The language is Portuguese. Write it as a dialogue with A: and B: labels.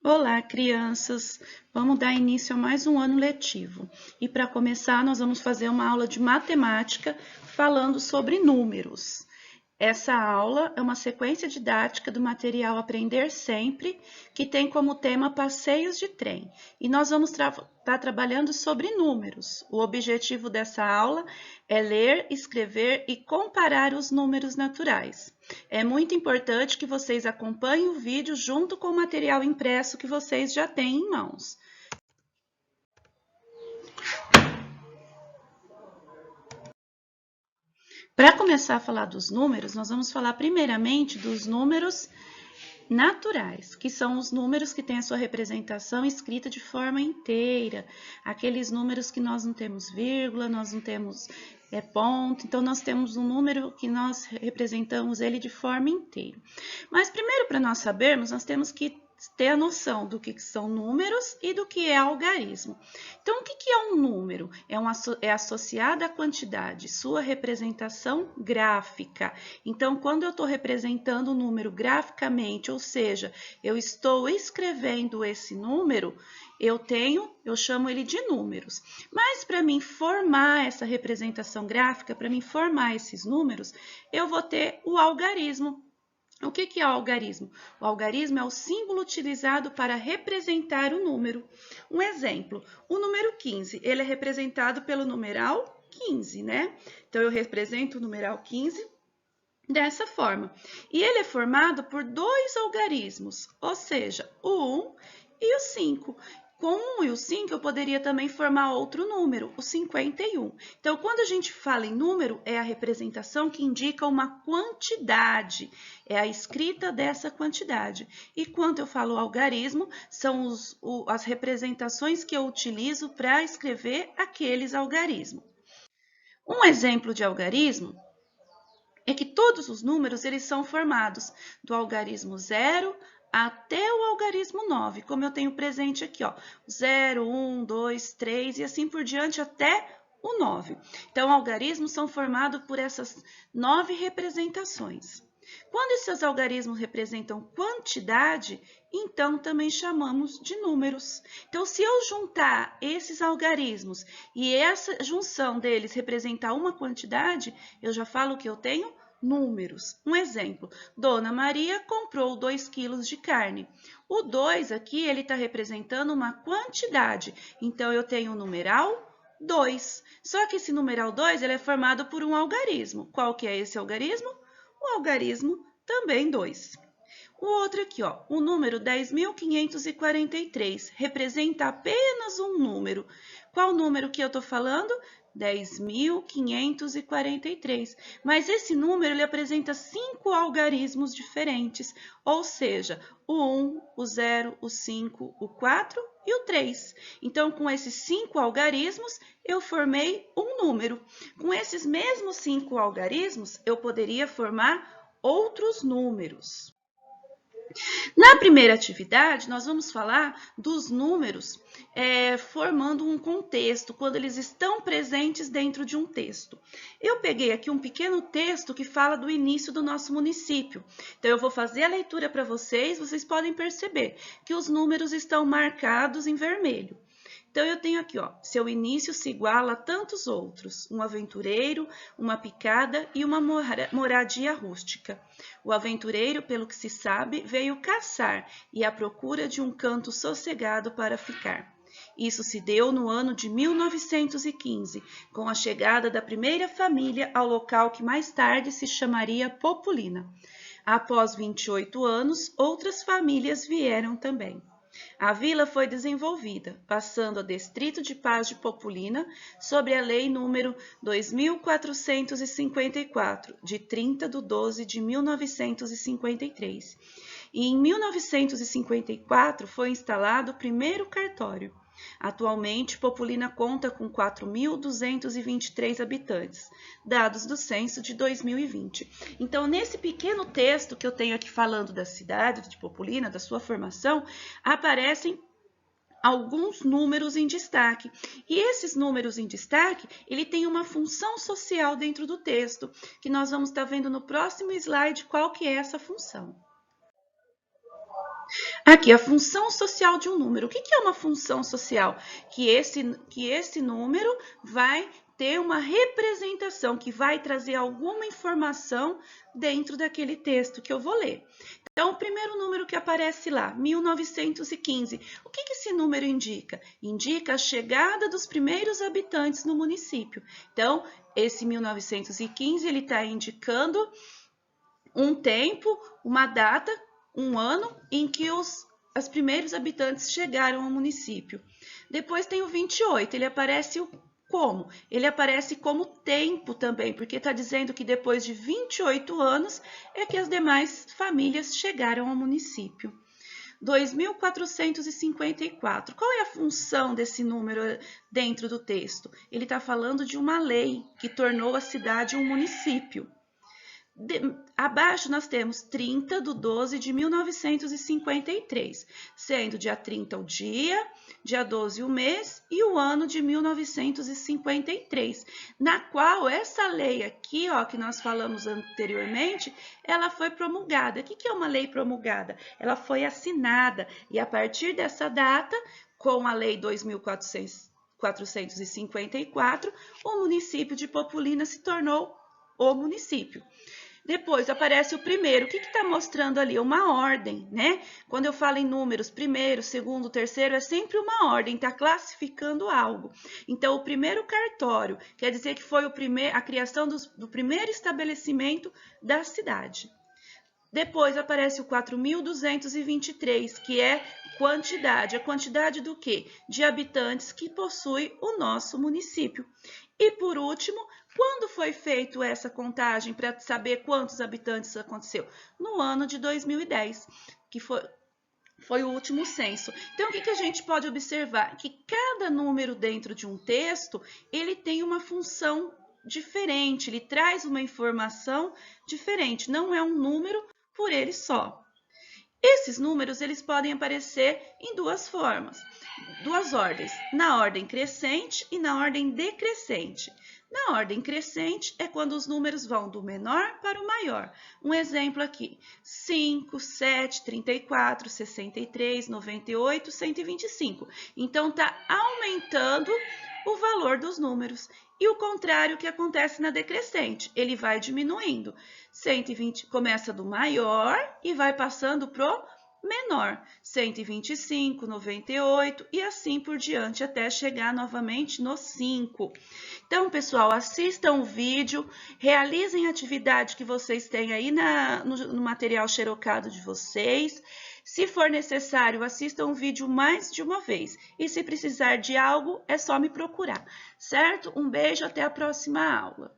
A: Olá, crianças! Vamos dar início a mais um ano letivo. E para começar, nós vamos fazer uma aula de matemática falando sobre números. Essa aula é uma sequência didática do material Aprender Sempre, que tem como tema passeios de trem. E nós vamos estar trabalhando sobre números. O objetivo dessa aula é ler, escrever e comparar os números naturais. É muito importante que vocês acompanhem o vídeo junto com o material impresso que vocês já têm em mãos. Para começar a falar dos números, nós vamos falar primeiramente dos números naturais, que são os números que têm a sua representação escrita de forma inteira, aqueles números que nós não temos vírgula, nós não temos ponto, então nós temos um número que nós representamos ele de forma inteira. Mas primeiro, para nós sabermos, nós temos que ter a noção do que são números e do que é algarismo. Então, o que é um número? É associado à quantidade, sua representação gráfica. Então, quando eu estou representando o número graficamente, ou seja, eu estou escrevendo esse número, eu chamo ele de números. Mas para mim formar essa representação gráfica, para mim formar esses números, eu vou ter o algarismo. O que é o algarismo? O algarismo é o símbolo utilizado para representar o número. Um exemplo, o número 15, ele é representado pelo numeral 15, né? Então, eu represento o numeral 15 dessa forma. E ele é formado por dois algarismos, ou seja, o 1 e o 5. Com o 1 e o 5, eu poderia também formar outro número, o 51. Então, quando a gente fala em número, é a representação que indica uma quantidade, é a escrita dessa quantidade. E quando eu falo algarismo, são as representações que eu utilizo para escrever aqueles algarismos. Um exemplo de algarismo é que todos os números eles são formados do algarismo 0 até o algarismo 9, como eu tenho presente aqui, ó, 0, 1, 2, 3 e assim por diante até o 9. Então, algarismos são formados por essas 9 representações. Quando esses algarismos representam quantidade, então também chamamos de números. Então, se eu juntar esses algarismos e essa junção deles representar uma quantidade, eu já falo que eu tenho números. Um exemplo, Dona Maria comprou 2 quilos de carne. O 2 aqui, ele está representando uma quantidade. Então, eu tenho o numeral 2. Só que esse numeral 2 ele é formado por um algarismo. Qual que é esse algarismo? O algarismo também 2. O outro aqui, ó, o número 10.543 representa apenas um número. Qual número que eu estou falando? 10.543. Mas esse número ele apresenta 5 algarismos diferentes, ou seja, o 1, o 0, o 5, o 4 e o 3. Então, com esses 5 algarismos, eu formei um número. Com esses mesmos 5 algarismos, eu poderia formar outros números. Na primeira atividade, nós vamos falar dos números formando um contexto, quando eles estão presentes dentro de um texto. Eu peguei aqui um pequeno texto que fala do início do nosso município. Então, eu vou fazer a leitura para vocês, vocês podem perceber que os números estão marcados em vermelho. Então, eu tenho aqui, ó, seu início se iguala a tantos outros, um aventureiro, uma picada e uma moradia rústica. O aventureiro, pelo que se sabe, veio caçar e à procura de um canto sossegado para ficar. Isso se deu no ano de 1915, com a chegada da primeira família ao local que mais tarde se chamaria Populina. Após 28 anos, outras famílias vieram também. A vila foi desenvolvida, passando a Distrito de Paz de Populina, sob a Lei nº 2454, de 30 de 12 de 1953. E em 1954 foi instalado o primeiro cartório. Atualmente, Populina conta com 4.223 habitantes, dados do censo de 2020. Então, nesse pequeno texto que eu tenho aqui falando da cidade de Populina, da sua formação, aparecem alguns números em destaque. E esses números em destaque, ele tem uma função social dentro do texto, que nós vamos estar vendo no próximo slide qual que é essa função. Aqui, a função social de um número. O que é uma função social? Que esse número vai ter uma representação, que vai trazer alguma informação dentro daquele texto que eu vou ler. Então, o primeiro número que aparece lá, 1915. O que esse número indica? Indica a chegada dos primeiros habitantes no município. Então, esse 1915, ele está indicando um tempo, uma data, um ano em que os primeiros habitantes chegaram ao município. Depois tem o 28, ele aparece como? Ele aparece como tempo também, porque está dizendo que depois de 28 anos é que as demais famílias chegaram ao município. 2.454. Qual é a função desse número dentro do texto? Ele está falando de uma lei que tornou a cidade um município. Abaixo nós temos 30 de 12 de 1953, sendo dia 30 o dia 12 o mês e o ano de 1953, na qual essa lei aqui, ó, que nós falamos anteriormente, ela foi promulgada. O que é uma lei promulgada? Ela foi assinada e a partir dessa data, com a lei 2.454, o município de Populina se tornou o município. Depois aparece o primeiro. O que está mostrando ali? Uma ordem, né? Quando eu falo em números, primeiro, segundo, terceiro, é sempre uma ordem, está classificando algo. Então, o primeiro cartório quer dizer que foi a criação do primeiro estabelecimento da cidade. Depois aparece o 4.223, que é quantidade. A quantidade do quê? De habitantes que possui o nosso município. E por último, quando foi feita essa contagem para saber quantos habitantes aconteceu? No ano de 2010, que foi o último censo. Então, o que a gente pode observar? Que cada número dentro de um texto, ele tem uma função diferente, ele traz uma informação diferente, não é um número por ele só. Esses números, eles podem aparecer em duas formas, duas ordens, na ordem crescente e na ordem decrescente. Na ordem crescente é quando os números vão do menor para o maior. Um exemplo aqui, 5, 7, 34, 63, 98, 125. Então, está aumentando o valor dos números. E o contrário que acontece na decrescente, ele vai diminuindo. 120 começa do maior e vai passando pro menor, 125, 98 e assim por diante até chegar novamente no 5. Então, pessoal, assistam o vídeo, realizem a atividade que vocês têm aí no material xerocado de vocês. Se for necessário, assistam o vídeo mais de uma vez. E se precisar de algo, é só me procurar, certo? Um beijo, até a próxima aula.